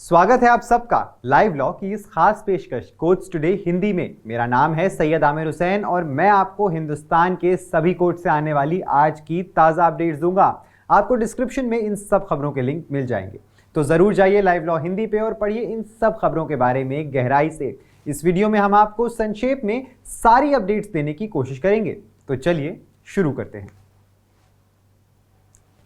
स्वागत है आप सबका लाइव लॉ की इस खास पेशकश कोर्ट्स टुडे हिंदी में। मेरा नाम है सैयद आमिर हुसैन और मैं आपको हिंदुस्तान के सभी कोर्ट से आने वाली आज की ताज़ा अपडेट्स दूंगा। आपको डिस्क्रिप्शन में इन सब खबरों के लिंक मिल जाएंगे, तो ज़रूर जाइए लाइव लॉ हिंदी पे और पढ़िए इन सब खबरों के बारे में गहराई से। इस वीडियो में हम आपको संक्षेप में सारी अपडेट्स देने की कोशिश करेंगे, तो चलिए शुरू करते हैं।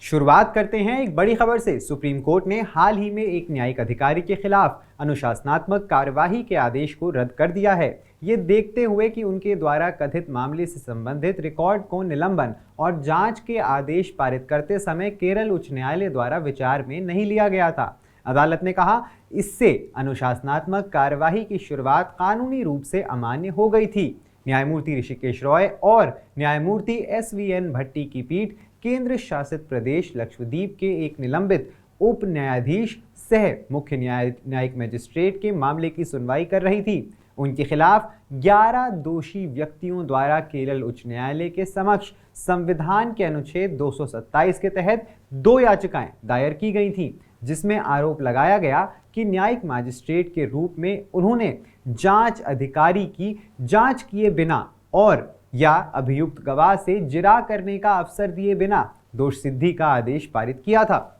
शुरुआत करते हैं एक बड़ी खबर से। सुप्रीम कोर्ट ने हाल ही में एक न्यायिक अधिकारी के खिलाफ अनुशासनात्मक कार्यवाही के आदेश को रद्द कर दिया है, ये देखते हुए कि उनके द्वारा कथित मामले से संबंधित रिकॉर्ड को निलंबन और जांच के आदेश पारित करते समय केरल उच्च न्यायालय द्वारा विचार में नहीं लिया गया था। अदालत ने कहा, इससे अनुशासनात्मक कार्यवाही की शुरुआत कानूनी रूप से अमान्य हो गई थी। न्यायमूर्ति ऋषिकेश रॉय और न्यायमूर्ति SVN भट्टी की पीठ केंद्र शासित प्रदेश लक्षद्वीप के एक निलंबित उप न्यायाधीश सह मुख्य न्यायिक मजिस्ट्रेट के मामले की सुनवाई कर रही थी। उनके खिलाफ 11 दोषी व्यक्तियों द्वारा केरल उच्च न्यायालय के समक्ष संविधान के अनुच्छेद 227 के तहत 2 याचिकाएं दायर की गई थीं, जिसमें आरोप लगाया गया कि न्यायिक मजिस्ट्रेट के रूप में उन्होंने जांच अधिकारी की जांच किए बिना और या अभियुक्त गवाह से जिरा करने का अवसर दिए बिना दोष सिद्धि का आदेश पारित किया था।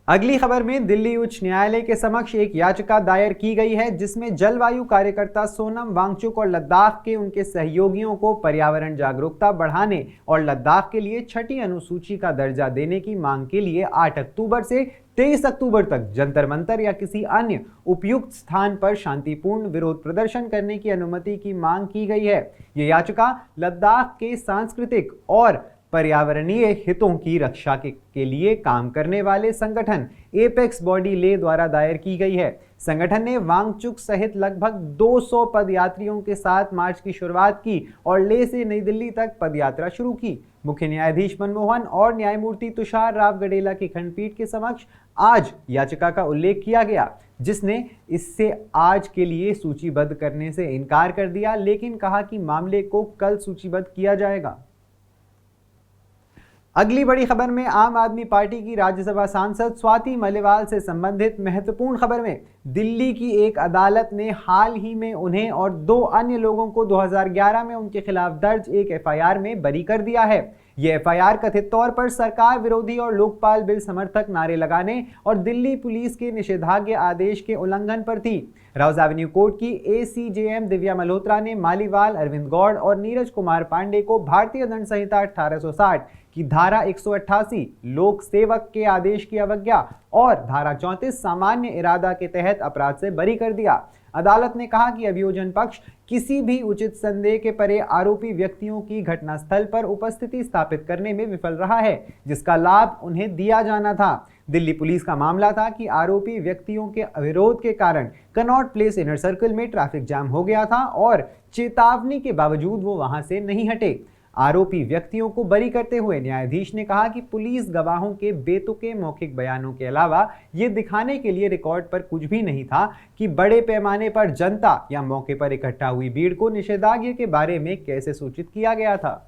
अगली खबर में दिल्ली उच्च न्यायालय के समक्ष एक याचिका दायर की गई है, जिसमें जलवायु कार्यकर्ता सोनम वांगचुक और लद्दाख के उनके सहयोगियों को पर्यावरण जागरूकता बढ़ाने और लद्दाख के लिए 6ठी अनुसूची का दर्जा देने की मांग के लिए 8 अक्टूबर से 23 अक्टूबर तक जंतर मंतर या किसी अन्य उपयुक्त स्थान पर शांतिपूर्ण विरोध प्रदर्शन करने की अनुमति की मांग की गई है। ये याचिका लद्दाख के सांस्कृतिक और पर्यावरणीय हितों की रक्षा के लिए काम करने वाले संगठन एपेक्स बॉडी ले द्वारा दायर की गई है। संगठन ने वांगचुक सहित लगभग 200 पदयात्रियों के साथ मार्च की शुरुआत की और ले से नई दिल्ली तक पदयात्रा शुरू की। मुख्य न्यायाधीश मनमोहन और न्यायमूर्ति तुषार राव गडेला की खंडपीठ के समक्ष आज याचिका का उल्लेख किया गया, जिसने इससे आज के लिए सूचीबद्ध करने से इनकार कर दिया, लेकिन कहा कि मामले को कल सूचीबद्ध किया जाएगा। अगली बड़ी खबर में आम आदमी पार्टी की राज्यसभा सांसद स्वाति मलिवाल से संबंधित महत्वपूर्ण खबर में दिल्ली की एक अदालत ने हाल ही में उन्हें और 2 अन्य लोगों को 2011 में उनके खिलाफ दर्ज एक FIR में बरी कर दिया है। ये FIR कथित तौर पर सरकार विरोधी और लोकपाल बिल समर्थक नारे लगाने और दिल्ली पुलिस के निषेधाज्ञा आदेश के उल्लंघन पर थी। राउज एवेन्यू कोर्ट की ACJM दिव्या मल्होत्रा ने मालीवाल, अरविंद गौड़ और नीरज कुमार पांडे को भारतीय दंड संहिता 1860 की धारा 188 लोक सेवक के आदेश की अवज्ञा और धारा 34 सामान्य इरादा के तहत अपराध से बरी कर दिया। अदालत ने कहा कि अभियोजन पक्ष किसी भी उचित संदेह के परे आरोपी व्यक्तियों की घटनास्थल पर उपस्थिति स्थापित करने में विफल रहा है, जिसका लाभ उन्हें दिया जाना था। दिल्ली पुलिस का मामला था कि आरोपी व्यक्तियों के अविरोध के कारण कनॉट प्लेस इनर सर्कल में ट्रैफिक जाम हो गया था और चेतावनी के बावजूद वो वहां से नहीं हटे। आरोपी व्यक्तियों को बरी करते हुए न्यायाधीश ने कहा कि पुलिस गवाहों के बेतुके मौखिक बयानों के अलावा ये दिखाने के लिए रिकॉर्ड पर कुछ भी नहीं था कि बड़े पैमाने पर जनता या मौके पर इकट्ठा हुई भीड़ को निषेधाज्ञा के बारे में कैसे सूचित किया गया था।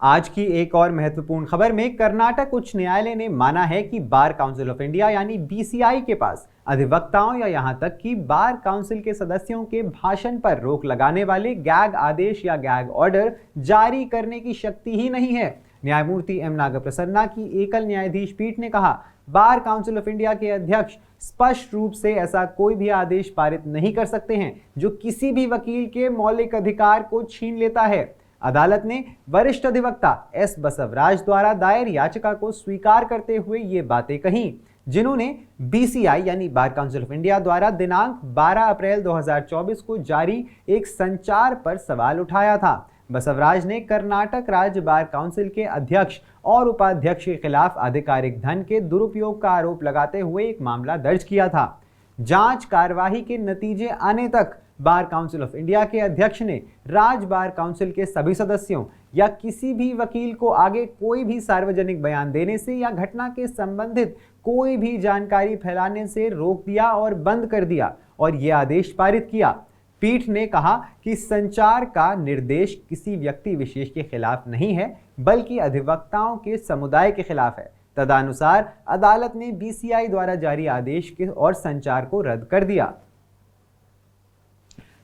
आज की एक और महत्वपूर्ण खबर में कर्नाटक उच्च न्यायालय ने माना है कि बार काउंसिल ऑफ इंडिया यानी BCI के पास अधिवक्ताओं या यहां तक कि बार काउंसिल के सदस्यों के भाषण पर रोक लगाने वाले गैग आदेश या गैग ऑर्डर जारी करने की शक्ति ही नहीं है। न्यायमूर्ति M नागप्रसन्ना की एकल न्यायाधीश पीठ ने कहा, बार काउंसिल ऑफ इंडिया के अध्यक्ष स्पष्ट रूप से ऐसा कोई भी आदेश पारित नहीं कर सकते हैं जो किसी भी वकील के मौलिक अधिकार को छीन लेता है। अदालत ने वरिष्ठ अधिवक्ता S बसवराज द्वारा दायर याचिका को स्वीकार करते हुए ये बातें कहीं, जिन्होंने BCI यानी बार काउंसिल ऑफ इंडिया द्वारा दिनांक 12 अप्रैल 2024 को जारी एक संचार पर सवाल उठाया था। बसवराज ने कर्नाटक राज्य बार काउंसिल के अध्यक्ष और उपाध्यक्ष के खिलाफ आधिकारिक धन के दुरुपयोग का आरोप लगाते हुए एक मामला दर्ज किया था। जांच कार्यवाही के नतीजे आने तक बार काउंसिल ऑफ इंडिया के अध्यक्ष ने राज्य बार काउंसिल के सभी सदस्यों या किसी भी वकील को आगे कोई भी सार्वजनिक बयान देने से या घटना के संबंधित कोई भी जानकारी फैलाने से रोक दिया और बंद कर दिया और यह आदेश पारित किया। पीठ ने कहा कि संचार का निर्देश किसी व्यक्ति विशेष के खिलाफ नहीं है, बल्कि अधिवक्ताओं के समुदाय के खिलाफ है तदनुसार अदालत ने बीसीआई द्वारा जारी आदेश के और संचार को रद्द कर दिया।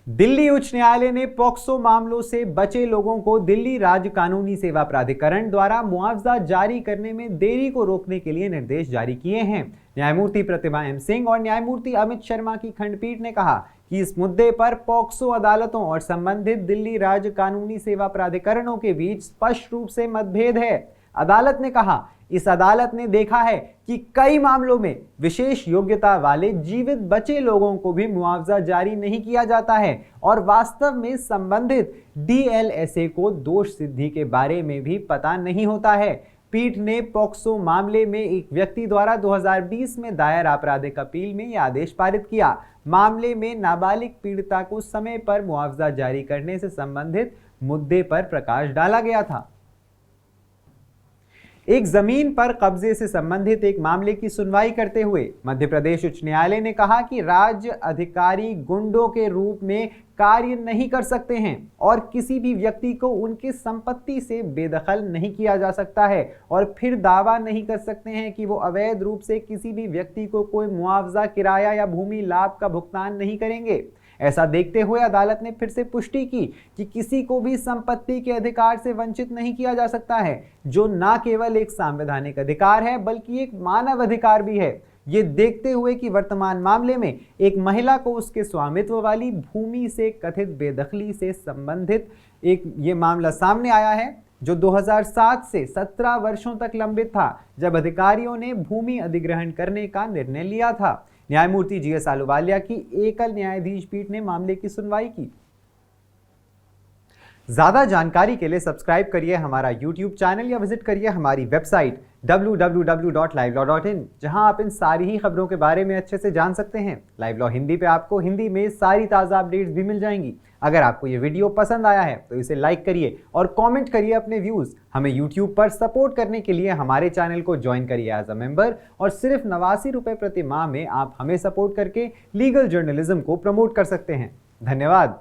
दिल्ली उच्च न्यायालय ने पॉक्सो मामलों से बचे लोगों को दिल्ली राज्य कानूनी सेवा प्राधिकरण द्वारा मुआवजा जारी करने में देरी को रोकने के लिए निर्देश जारी किए हैं। न्यायमूर्ति प्रतिमा एम सिंह और न्यायमूर्ति अमित शर्मा की खंडपीठ ने कहा कि इस मुद्दे पर पॉक्सो अदालतों और संबंधित दिल्ली राज्य कानूनी सेवा प्राधिकरणों के बीच स्पष्ट रूप से मतभेद है। अदालत ने कहा, इस अदालत ने देखा है कि कई मामलों में विशेष योग्यता वाले जीवित बचे लोगों को भी मुआवजा जारी नहीं किया जाता है और वास्तव में संबंधित डीएलएसए को दोष सिद्धि के बारे में भी पता नहीं होता है। पीठ ने पॉक्सो मामले में एक व्यक्ति द्वारा 2020 में दायर आपराधिक अपील में यह आदेश पारित किया। मामले में नाबालिग पीड़िता को समय पर मुआवजा जारी करने से संबंधित मुद्दे पर प्रकाश डाला गया था। एक जमीन पर कब्जे से संबंधित एक मामले की सुनवाई करते हुए मध्य प्रदेश उच्च न्यायालय ने कहा कि राज्य अधिकारी गुंडों के रूप में कार्य नहीं कर सकते हैं और किसी भी व्यक्ति को उनकी संपत्ति से बेदखल नहीं किया जा सकता है और फिर दावा नहीं कर सकते हैं कि वो अवैध रूप से किसी भी व्यक्ति को कोई मुआवजा, किराया या भूमि लाभ का भुगतान नहीं करेंगे। ऐसा देखते हुए अदालत ने फिर से पुष्टि की कि किसी को भी संपत्ति के अधिकार से वंचित नहीं किया जा सकता है, जो न केवल एक संवैधानिक अधिकार है बल्कि एक मानव अधिकार भी है। ये देखते हुए कि वर्तमान मामले में एक महिला को उसके स्वामित्व वाली भूमि से कथित बेदखली से संबंधित एक ये मामला सामने आया है, जो 2007 से 17 वर्षों तक लंबित था, जब अधिकारियों ने भूमि अधिग्रहण करने का निर्णय लिया था। न्यायमूर्ति जीएस आलूवालिया की एकल न्यायाधीश पीठ ने मामले की सुनवाई की। ज्यादा जानकारी के लिए सब्सक्राइब करिए हमारा YouTube चैनल या विजिट करिए हमारी वेबसाइट www.livelawin, जहां आप इन सारी ही खबरों के बारे में अच्छे से जान सकते हैं। लाइव लॉ हिंदी पे आपको हिंदी में सारी ताज़ा अपडेट्स भी मिल जाएंगी। अगर आपको ये वीडियो पसंद आया है तो इसे लाइक करिए और कमेंट करिए अपने व्यूज़। हमें YouTube पर सपोर्ट करने के लिए हमारे चैनल को ज्वाइन करिए एज अ मेंबर और सिर्फ 89 रुपये प्रति माह में आप हमें सपोर्ट करके लीगल जर्नलिज्म को प्रमोट कर सकते हैं। धन्यवाद।